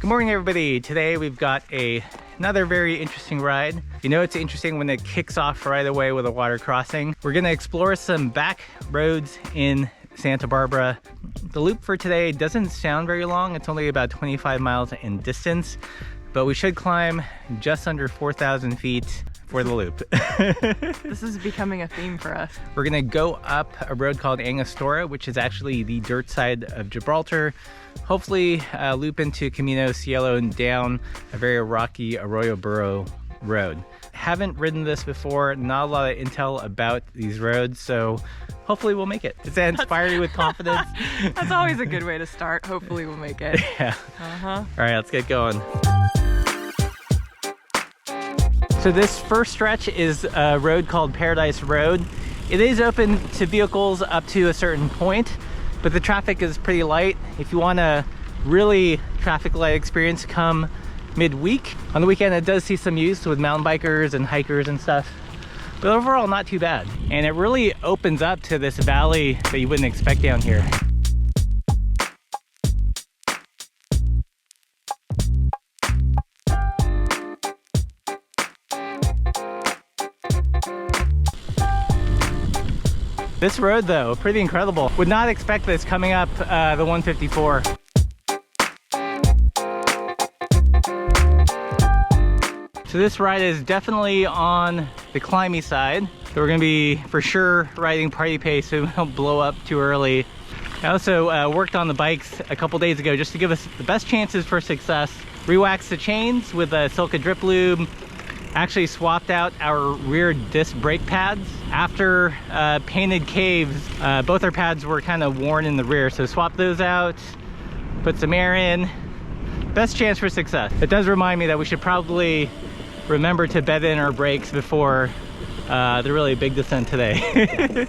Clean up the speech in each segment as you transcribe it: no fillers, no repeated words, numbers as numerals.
Good morning, everybody. Today we've got another very interesting ride. You know it's interesting when it kicks off right away with a water crossing. We're gonna explore some back roads in Santa Barbara. The loop for today doesn't sound very long. It's only about 25 miles in distance, but we should climb just under 4,000 feet for the loop. This is becoming a theme for us. We're gonna go up a road called Angostura, which is actually the dirt side of Gibraltar. Hopefully loop into Camino Cielo and down a very rocky Arroyo Burro road. Haven't ridden this before, not a lot of intel about these roads, so hopefully we'll make it. Does that inspire you with confidence? That's always a good way to start. Hopefully we'll make it. Yeah. Uh-huh. All right, let's get going. So this first stretch is a road called Paradise Road. It is open to vehicles up to a certain point, but the traffic is pretty light. If you want a really traffic light experience, come midweek. On the weekend, it does see some use with mountain bikers and hikers and stuff, but overall not too bad. And it really opens up to this valley that you wouldn't expect down here. This road though, pretty incredible. Would not expect this coming up the 154. So this ride is definitely on the climby side. So we're gonna be for sure riding party pace so we don't blow up too early. I also worked on the bikes a couple days ago just to give us the best chances for success. Rewaxed the chains with a Silca drip lube. Actually swapped out our rear disc brake pads. After Painted Caves, both our pads were kind of worn in the rear, so swapped those out, put some air in. Best chance for success. It does remind me that we should probably remember to bed in our brakes before the really big descent today.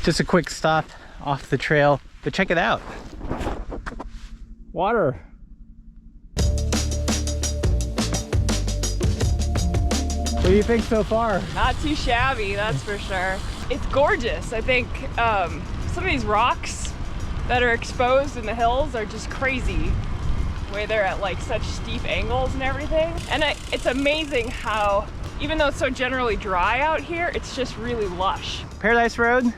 Just a quick stop off the trail, but check it out. Water. What do you think so far? Not too shabby, that's for sure. It's gorgeous. I think some of these rocks that are exposed in the hills are just crazy. The way they're at like such steep angles and everything. And it's amazing how, even though it's so generally dry out here, it's just really lush. Paradise Road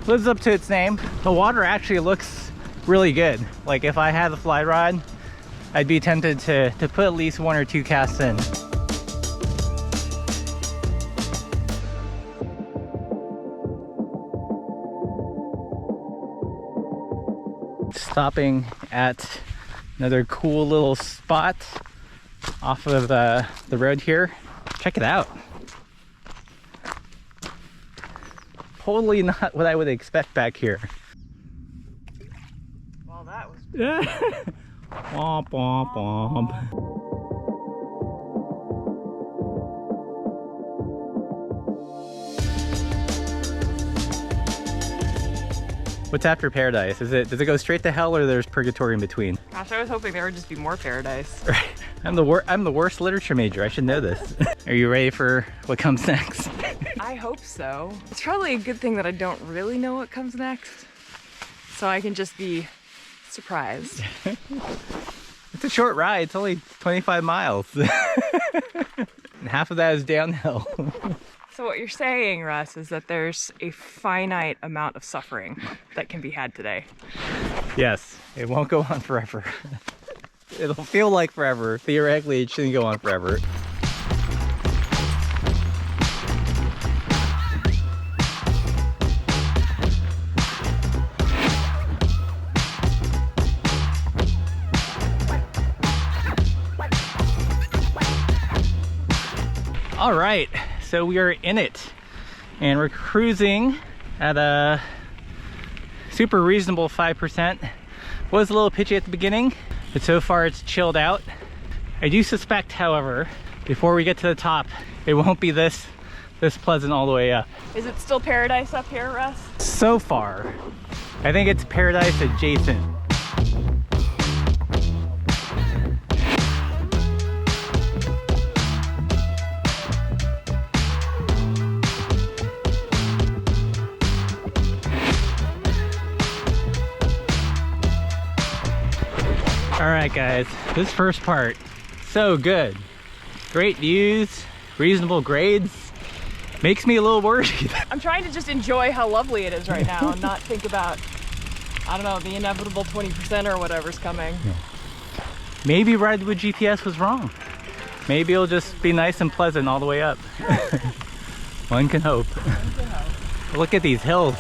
lives up to its name. The water actually looks really good. Like if I had a fly rod, I'd be tempted to put at least 1 or 2 casts in. Stopping at another cool little spot off of the road here. Check it out. Totally not what I would expect back here. Well, that was... Womp, womp, womp. What's after Paradise? Does it go straight to hell or there's purgatory in between? Gosh, I was hoping there would just be more Paradise. Right. I'm the worst literature major. I should know this. Are you ready for what comes next? I hope so. It's probably a good thing that I don't really know what comes next, so I can just be surprised. It's a short ride. It's only 25 miles. And half of that is downhill. So what you're saying, Russ, is that there's a finite amount of suffering that can be had today. Yes, it won't go on forever. It'll feel like forever. Theoretically, it shouldn't go on forever. All right, so we are in it and we're cruising at a super reasonable 5%. Was a little pitchy at the beginning, but so far it's chilled out. I do suspect, however, before we get to the top, it won't be this pleasant all the way up. Is it still Paradise up here, Russ? So far, I think it's Paradise adjacent. All right, guys, this first part, so good. Great views, reasonable grades. Makes me a little worried. I'm trying to just enjoy how lovely it is right now and not think about, I don't know, the inevitable 20% or whatever's coming. Yeah. Maybe Ride with GPS was wrong. Maybe it'll just be nice and pleasant all the way up. One can hope. Look at these hills.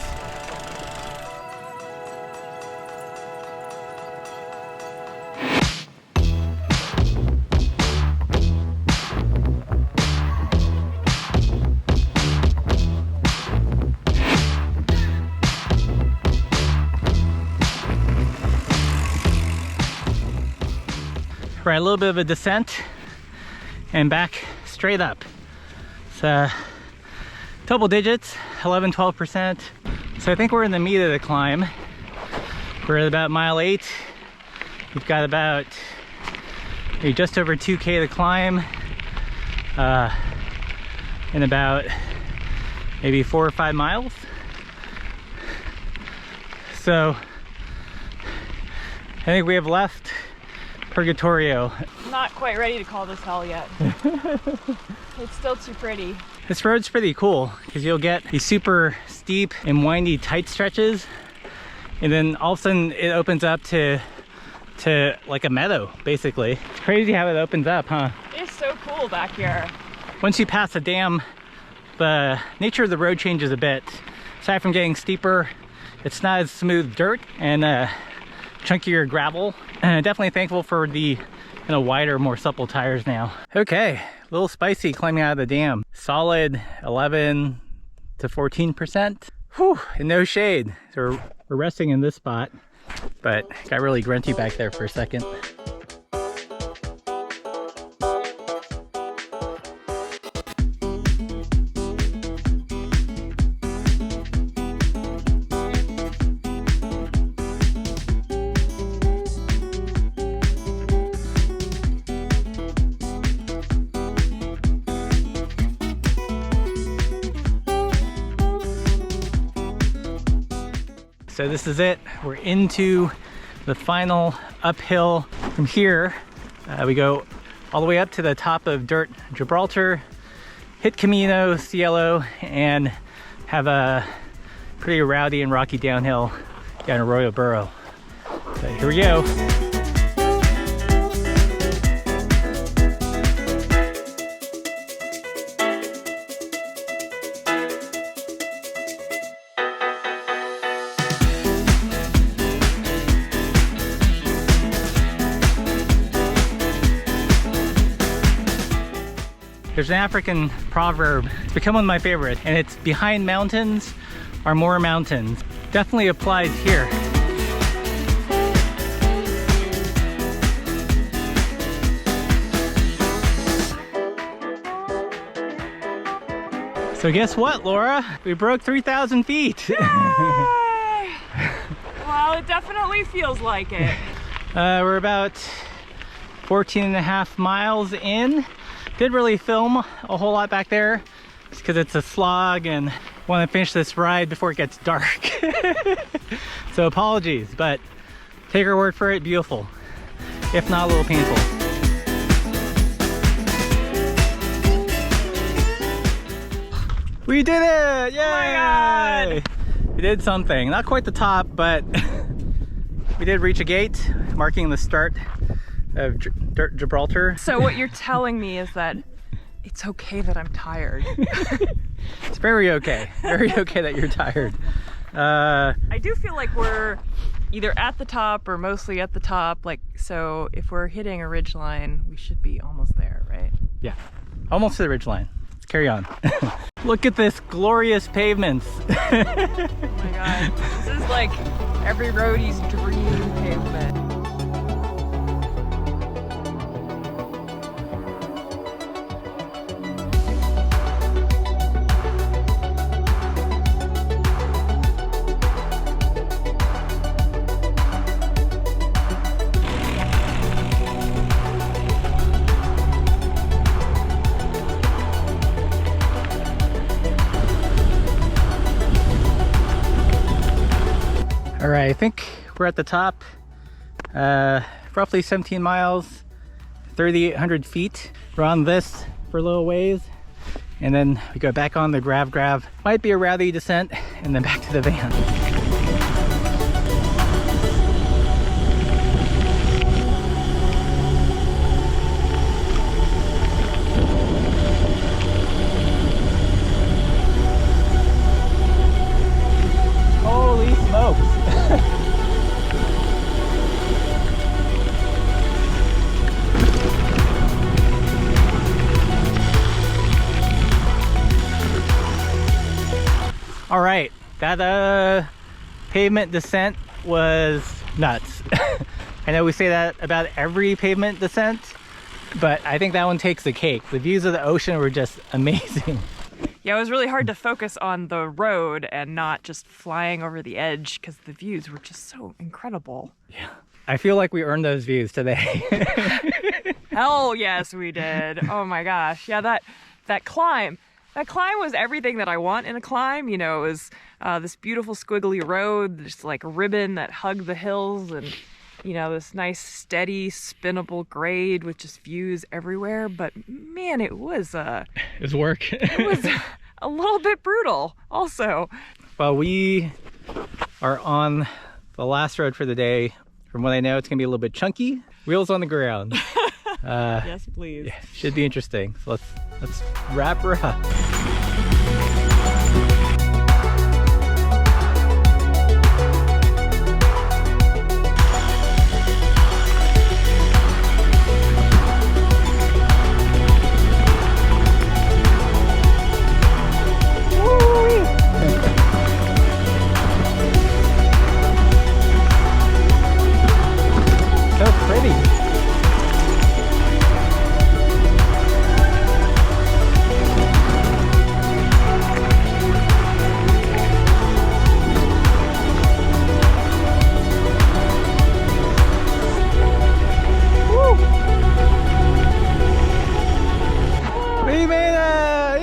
Right, a little bit of a descent and back straight up. It's double digits, 11-12%. So I think we're in the meat of the climb. We're at about mile 8. We've got about maybe just over 2K to climb, in about maybe 4 or 5 miles. So I think we have left Purgatorio. I'm not quite ready to call this hell yet. It's still too pretty. This road's pretty cool because you'll get these super steep and windy tight stretches, and then all of a sudden it opens up to like a meadow, basically. It's crazy how it opens up, huh? It's so cool back here. Once you pass the dam, the nature of the road changes a bit. Aside from getting steeper, it's not as smooth dirt and chunkier gravel. And I'm definitely thankful for the wider, more supple tires now. Okay, a little spicy climbing out of the dam. Solid 11 to 14%. Whew, and no shade. So we're resting in this spot, but got really grunty back there for a second. So this is it. We're into the final uphill. From here, we go all the way up to the top of Dirt Gibraltar, hit Camino, Cielo, and have a pretty rowdy and rocky downhill down Arroyo Burro. So here we go. There's an African proverb, it's become one of my favorites, and it's behind mountains are more mountains. Definitely applies here. So guess what, Laura? We broke 3,000 feet. Yay! Well, it definitely feels like it. We're about 14 and a half miles in. Didn't really film a whole lot back there just because it's a slog and want to finish this ride before it gets dark. So apologies, but take our word for it, beautiful. If not, a little painful. We did it! Yay! Oh my God! We did something. Not quite the top, but we did reach a gate marking the start of Dirt Gibraltar. So what you're telling me is that it's okay that I'm tired. It's very okay. Very okay that you're tired. I do feel like we're either at the top or mostly at the top. Like, so if we're hitting a ridge line, we should be almost there, right? Yeah, almost to the ridge line. Let's carry on. Look at this glorious pavements. Oh my God. This is like every roadie's dream pavement. All right, I think we're at the top. roughly 17 miles, 3,800 feet. We're on this for a little ways, and then we go back on the grav. Might be a rowdy descent, and then back to the van. Holy smokes. All right, that pavement descent was nuts. I know we say that about every pavement descent, but I think that one takes the cake. The views of the ocean were just amazing. Yeah, it was really hard to focus on the road and not just flying over the edge because the views were just so incredible. Yeah, I feel like we earned those views today. Hell yes, we did. Oh my gosh. Yeah, that climb. That climb was everything that I want in a climb. You know, it was this beautiful squiggly road, just like a ribbon that hugged the hills, and, you know, this nice steady spinnable grade with just views everywhere. But man, it was work. It was a little bit brutal also. Well, we are on the last road for the day. From what I know, it's gonna be a little bit chunky. Wheels on the ground. Yes, please. Yeah, should be interesting. So let's wrap her up. So pretty. We made it!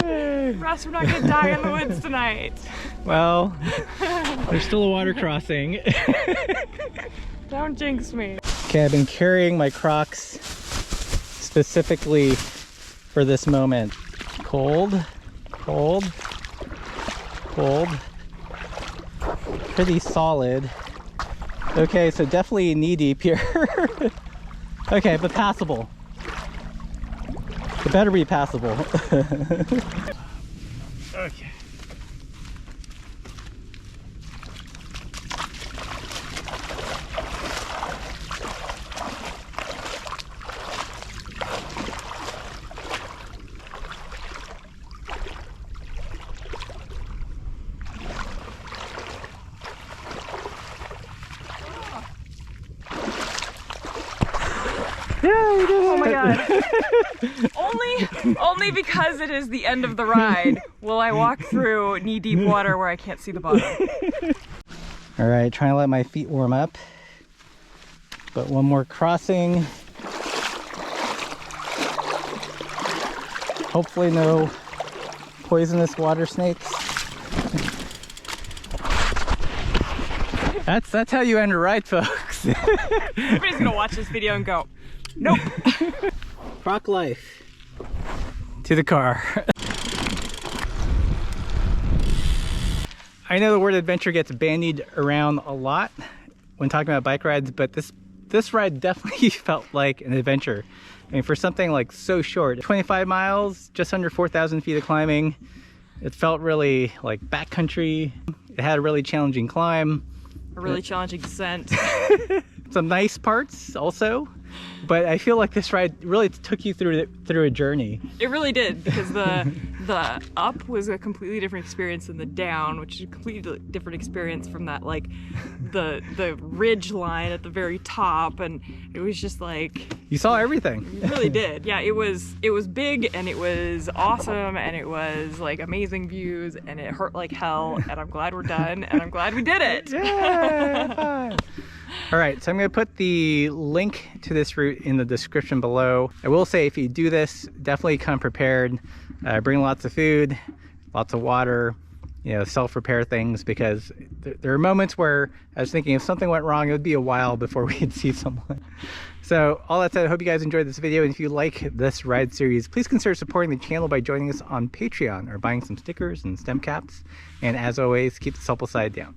Yay! Russ, we're not gonna die in the woods tonight. Well, there's still a water crossing. Don't jinx me. Okay, I've been carrying my Crocs specifically for this moment. Cold, cold, cold. Pretty solid. Okay, so definitely knee deep here. Okay, but passable. It better be passable. Okay. Yeah, we did it. Oh my god. only because it is the end of the ride will I walk through knee-deep water where I can't see the bottom. All right, trying to let my feet warm up. But one more crossing. Hopefully no poisonous water snakes. That's how you end a ride, folks. Everybody's gonna watch this video and go, nope. Croc life. To the car. I know the word adventure gets bandied around a lot when talking about bike rides, but this ride definitely felt like an adventure. I mean, for something like so short, 25 miles, just under 4,000 feet of climbing, it felt really like backcountry. It had a really challenging climb. A really challenging descent. Some nice parts also, but I feel like this ride really took you through a journey. It really did, because the up was a completely different experience than the down, which is a completely different experience from that, like the ridge line at the very top, and it was just like you saw everything. You really did. Yeah, it was big, and it was awesome, and it was like amazing views, and it hurt like hell, and I'm glad we're done, and I'm glad we did it. Yeah. All right, so I'm going to put the link to this route in the description below. I will say, if you do this, definitely come prepared. Bring lots of food, lots of water, you know, self-repair things, because there are moments where I was thinking if something went wrong, it would be a while before we'd see someone. So all that said, I hope you guys enjoyed this video, and if you like this ride series, please consider supporting the channel by joining us on Patreon or buying some stickers and stem caps. And as always, keep the supple side down.